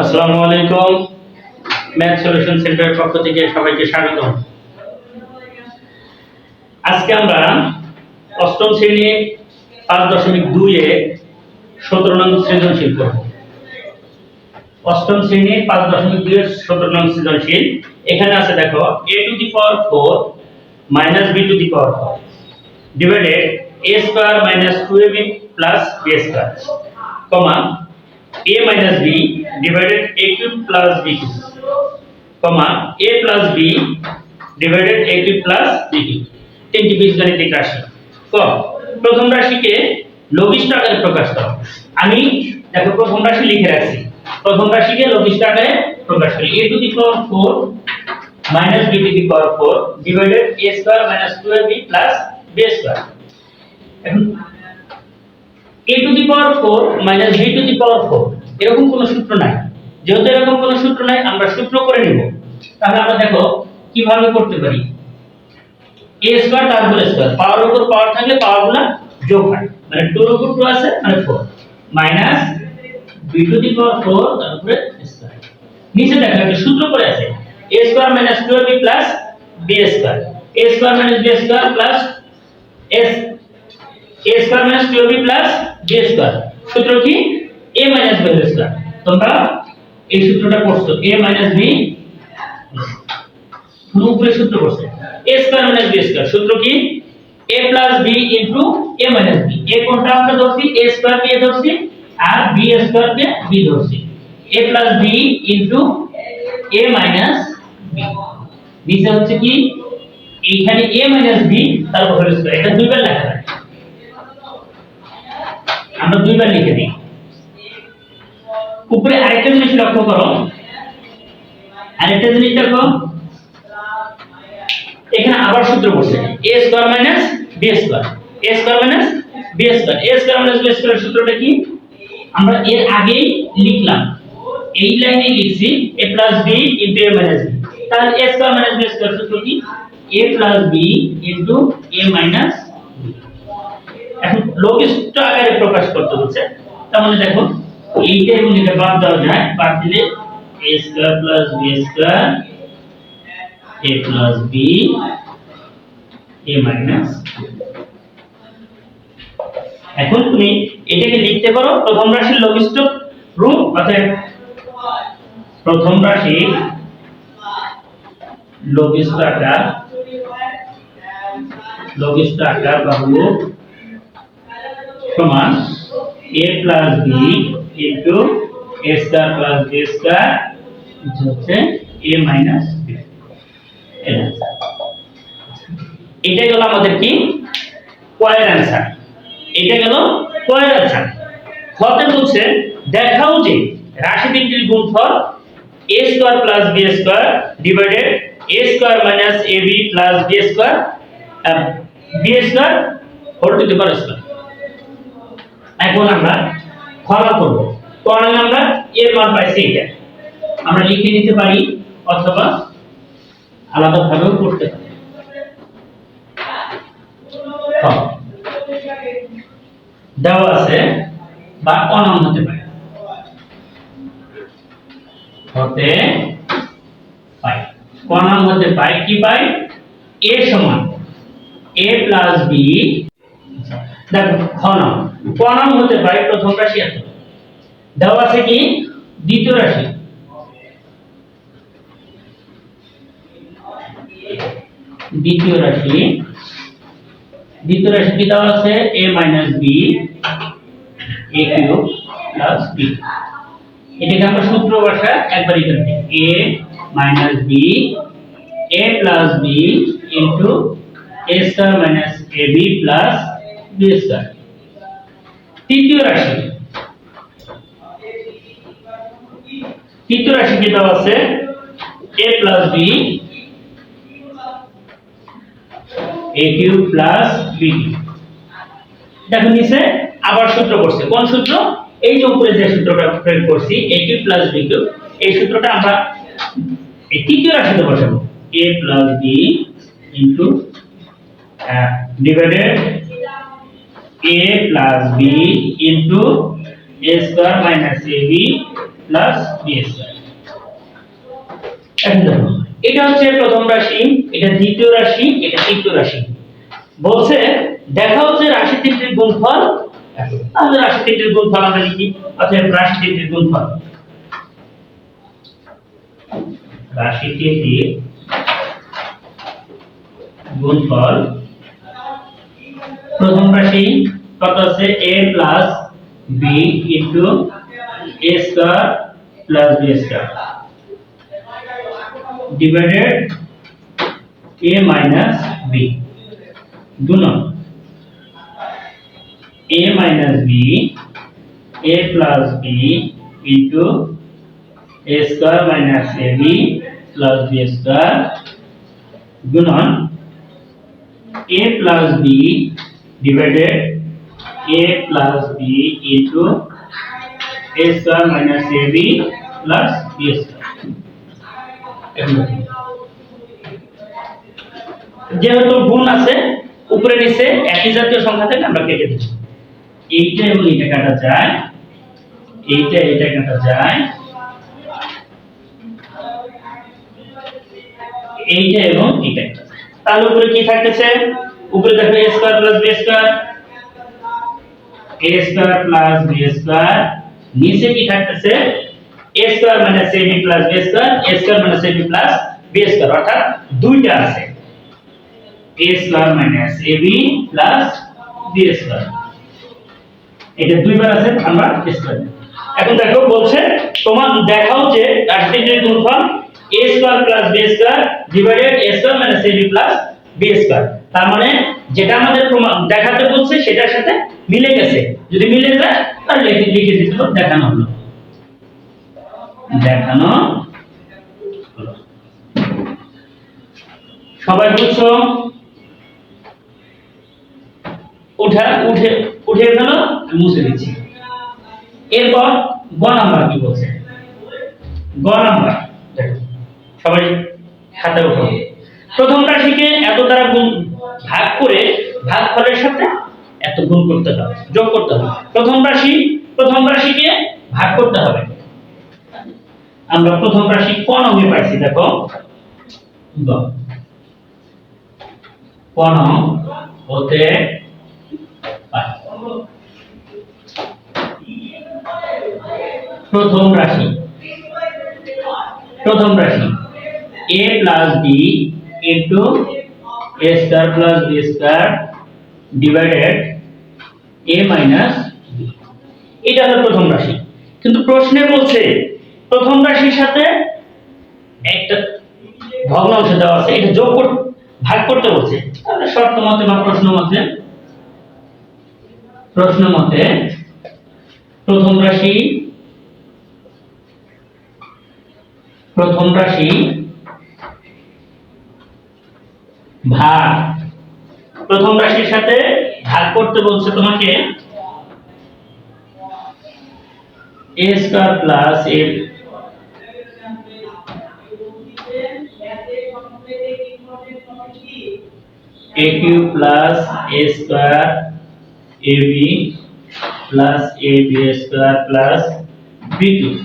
আসসালামু আলাইকুম। Math solution সেন্টারের পক্ষ থেকে সবাইকে স্বাগতম। আজকে আমরা অষ্টম শ্রেণী 5.2 এ 17 নং সৃজনশীল করব। অষ্টম শ্রেণী 5.2 এর 17 নং সৃজনশীল। এখানে আছে দেখো a to the power 4 minus b to the power 4 divided a square minus 2ab plus b square comma a minus b divided a cube plus b cube, comma a plus b divided a cube plus b cube। তিনটি বীজগাণিতিক রাশি। প্রথম রাশিকে লঘিষ্ঠ আকারে প্রকাশ করো। আমি দেখো প্রথম রাশি লিখে রাখছি। প্রথম রাশিকে লঘিষ্ঠ আকারে প্রকাশ করি। a to the power 4 minus b to the power 4 divided a square minus 2ab plus b square। এখন a to the power 4 minus b to the power 4 এরকম কোনো সূত্র নাই। যেহেতু এরকম কোনো সূত্র নাই, আমরা সূত্র করে নেব। তাহলে আমরা দেখো কিভাবে করতে পারি। a স্কয়ার তার উপর স্কয়ার, পাওয়ার উপর পাওয়ার থাকলে পাওয়ারগুলো যোগ হয়, মানে 2 এর উপর 2 আছে মানে 4 minus b to the power 4 তার উপরে স্কয়ার। নিচে দেখো একটা সূত্র করে আছে a square minus 2ab plus b square, a square minus b square plus s a square minus 2ab plus b square. সূত্র কি a minus b স্কয়ার। তোমরা এই সূত্রটা পড়ছো a minus b পুরোপুরি সূত্র পড়ছো a square minus b square. সূত্র কি a plus b into a minus b। a কোনটা আমরা ধরছি a স্কয়ার কে ধরছি আর b স্কয়ার কে b ধরছি। a plus b into a minus b। নিচে হচ্ছে কি এইখানে a minus b তার হোল স্কয়ার। এটা দুইবার লেখা যায়, আমরা দুইবার লিখে দিই। উপরে আরেকটা জিনিস লক্ষ্য করো, আরেকটা জিনিস দেখো এখানে আবার সূত্র বসে a square minus b square, a square minus b square. a square minus b square সূত্রটা কি আমরা এর আগেই লিখলাম, এই লাইনে লিখছি a plus b into a minus b। তাহলে a square minus b square সূত্র কি a plus b into a minus b। এখন লঘিষ্ঠ আকারে প্রকাশ করতে হচ্ছে। তার মানে দেখো এইটা এবং এটা বাদ দেওয়া যায়, বাদ দিলে a স্কয়ার plus b square a plus b a minus. এখন তুমি এটাকে লিখতে পারো প্রথম রাশির লঘিষ্ঠ রূপ, অর্থাৎ প্রথম রাশি লঘিষ্ঠ আকার বা রূপ সমান a plus b into a square plus b square হচ্ছে a minus b। এটা গেল আমাদের কি কয়ের অ্যানসার। এটা গেল কয়ের অ্যানসার। হতে বলছে দেখাও যে রাশি তিনটির গুণফল a square plus b square divided a square minus ab plus b square b square whole to the power square। এখন আমরা ফলাফল করব। পরে আমরা এর মান পাইছি এটা আমরা লিখে নিতে পারি অথবা আলাদা ভাবেও করতে পারি। দেওয়া আছে বা অনাম হতে পারে, হতে পাই অনাম হতে পাই কি পাই a সমান a plus b। দেখো ঘনক কোণাম হতে পারে প্রথম রাশি এত দেওয়া আছে কি দ্বিতীয় রাশি, দ্বিতীয় রাশি কি দেওয়া আছে a minus b a cube plus b। এটাকে আমরা সূত্র ভাষা একবারই করে দিই a minus b a plus b into a square minus ab plus b square। তৃতীয় রাশি কি দেওয়া আছে a plus b a cube plus b cube। দেখো নিচে আবার সূত্র করছে, কোন সূত্র এই যে উপরে যে সূত্রটা প্রয়োগ করছি a cube plus b cube, এই সূত্রটা আমরা এই তৃতীয় রাশিতে বসাবো a plus b into divided a plus b into a square minus ab plus b square. এখন দেখো এটা হচ্ছে প্রথম রাশি, এটা দ্বিতীয় রাশি, এটা তৃতীয় রাশি। বলছে দেখাও যে রাশি তিনটির গুণফল এত। তাহলে রাশি তিনটির গুণফল আমরা লিখি। অতএব রাশি তিনটির গুণফল, রাশি তিনটির গুণফল, প্রথম রাশি কত আছে a plus b into a স্কয়ার plus b square divided a minus b গুণন a minus b a plus b into a square minus ab plus b square গুণন a plus b divided a plus b into a square minus ab plus b square। যেহেতু গুণ আছে উপরে নিচে একই জাতীয় সংখ্যা থেকে আমরা কেটে দেব। এইটা এবং এইটা কাটা যায়, এইটা এটা কাটা যায়, এইটা এবং এইটা কাটা যায়। তাহলে উপরে কি থাকতেছে? উপরে দেখো a স্কয়ার প্লাস b স্কয়ার, a স্কয়ার প্লাস b স্কয়ার, নিচে কি থাকতেছে a square minus ab plus b square, a square minus ab plus b square, অর্থাৎ দুইটা আছে a square minus ab plus b square. এটা দুইবার আছে, আমরা স্কয়ার। এখন দেখো বলছে তোমার দেখাও যে রাশি তিনটির গুণফল a স্কয়ার plus b square divided a square minus ab plus b square. তার মানে যেটা আমাদের দেখাতে বলছে সেটার সাথে মিলে গেছে। যদি মিলে যায় তাহলে লিখে দিতে হবে দেখানো হলো, দেখানো হলো। সবাই বুঝছো? উঠে ফেলো, মুছে দিচ্ছি। এরপর গ নাম্বার কি বলছে? গ নাম্বার দেখো সবাই খাতা উঠাও। প্রথম রাশিকে এত দ্বারা গুণ ভাগ করে ভাগফলের সাথে এত গুণ করতে হবে, যোগ করতে হবে। প্রথম রাশিকে ভাগ করতে হবে। আমরা প্রথম রাশি ক নং পাইছি, দেখো গ ক নং হতে পাই। প্রথম রাশি a plus b into a square plus b square divided a minus b, এটা হলো প্রথম রাশি। কিন্তু প্রশ্নে বলছে প্রথম রাশির সাথে একটা ভগ্নাংশ দেওয়া আছে, এটা যোগ করতে ভাগ করতে বলছে। তাহলে শর্ত মতে বা প্রশ্ন মতে প্রথম রাশি ভাগ, প্রথম রাশির সাথে ভাগ করতে বলছে তোমাকে a স্কয়ার plus a cube plus a square ab plus ab square plus b cube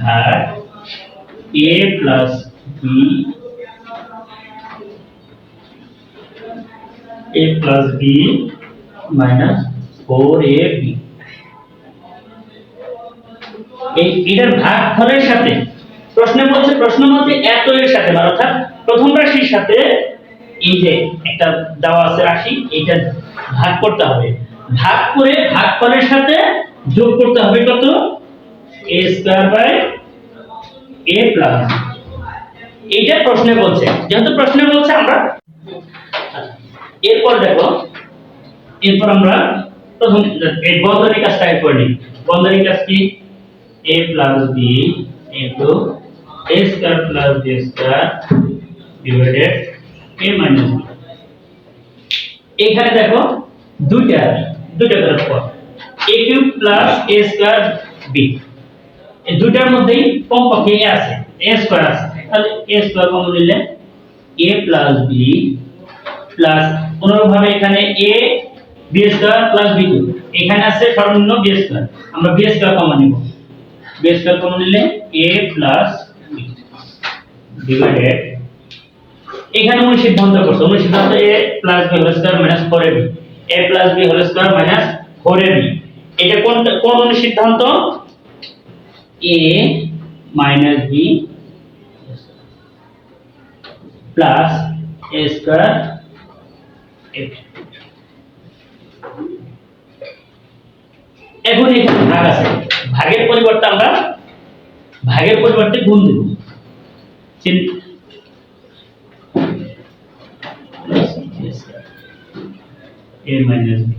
ভাগ a plus b a plus b minus 4ab। এটার ভাগফলের সাথে প্রশ্নে বলছে প্রশ্ন মতে এত এর সাথে, অর্থাৎ প্রথম রাশির সাথে এই যে একটা দেওয়া আছে রাশি, এটা ভাগ করতে হবে। ভাগ করে ভাগফলের সাথে যোগ করতে হবে কত? a square by a plus. এইটা প্রশ্নে বলছে, যেহেতু প্রশ্নে বলছে আমরা এরপর দেখো, এরপর আমরা প্রথম এই বন্ধনী কাজটা করে নিই। বন্ধনী কাজ কি? a plus b into a square plus b square divided a minus b। এখানে দেখো দুইটা করার পর a cube plus a square b, এই দুইটার মধ্যেই কমপক্ষে a আছে, a স্কয়ার আছে। তাহলে a স্কয়ার কমন নিলে a plus b প্লাস অনুরূপভাবে এখানে a b square plus b cube, এখানে আছে সর্বনিম্ন বি স্কয়ার, আমরা বি স্কয়ার কমন নিব, বি স্কয়ার কমন নিলে a প্লাস বি ডিভাইডেড, এখানে মূল সিদ্ধান্ত করছে, মূল সিদ্ধান্ত a plus b whole square minus 4ab, a plus b whole square minus 4ab, এটা কোন সিদ্ধান্ত, a minus b plus a square. এখন এখানে ভাগ আছে, ভাগের পরিবর্তে আমরা ভাগের পরিবর্তে গুণ দেব, a মাইনাস বি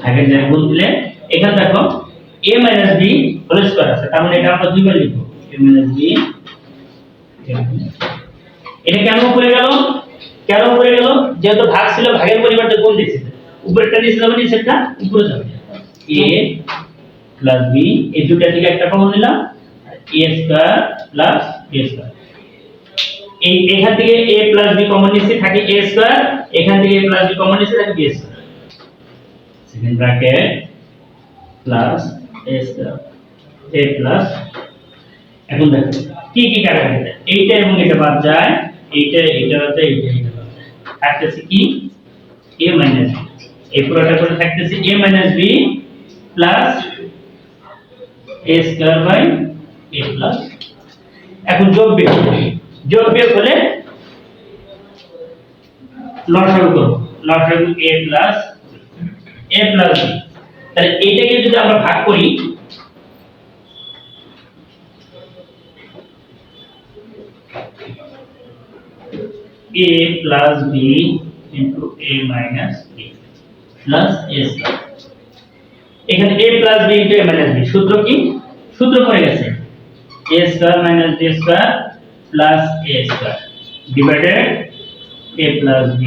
ভাগের জায়গায় গুণ দিলে, এখানে দেখো a minus b whole square আছে, তার মানে এটা আমরা দুইবার লিখব, a মাইনাস বি। এটা কেন উপরে গেল, কেন উপরে গেল, যেহেতু ভাগ ছিল ভাগের পরিবর্তে গুণ দিয়েছে, উপরেরটা নিচে যাবে, নিচেরটা উপরে যাবে, a প্লাস বি, এই দুটো থেকে একটা কমন নিলাম, a স্কয়ার প্লাস বি স্কয়ার, এই এখান থেকে a প্লাস বি কমন নিচ্ছে থাকে a স্কয়ার, এখান থেকে a প্লাস বি কমন নিচ্ছে থাকে b square, second bracket plus a square a plus. এখন দেখো কি কি কাটা যায়, এইটা এবং এটা বাদ যায়, এইটা এটা বাদ যায়, এইটা বাদ যায়, থাকতেছে কি a মাইনাস b, এই পুরোটা করে থাকতেছে a minus b plus a square by a plus. এখন যোগ বিয়োগ হলে লসাগু করব, লসাগু a প্লাস b, তাহলে এইটাকে যদি আমরা ভাগ করি, a plus b into a minus b plus a square, এখানে a plus b into a minus b সূত্র কি, সূত্র পড়ে গেছে, a square minus b square plus a square divided a plus b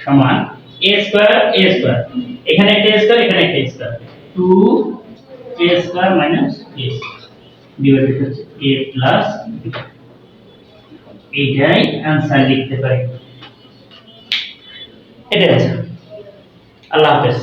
সমান a square, এখানে একটা square, এখানে একটা square, 2 a square minus a square divided a plus b, এইটাই आंसर লিখতে পারি, এটা আছে। আল্লাহ হাফেজ।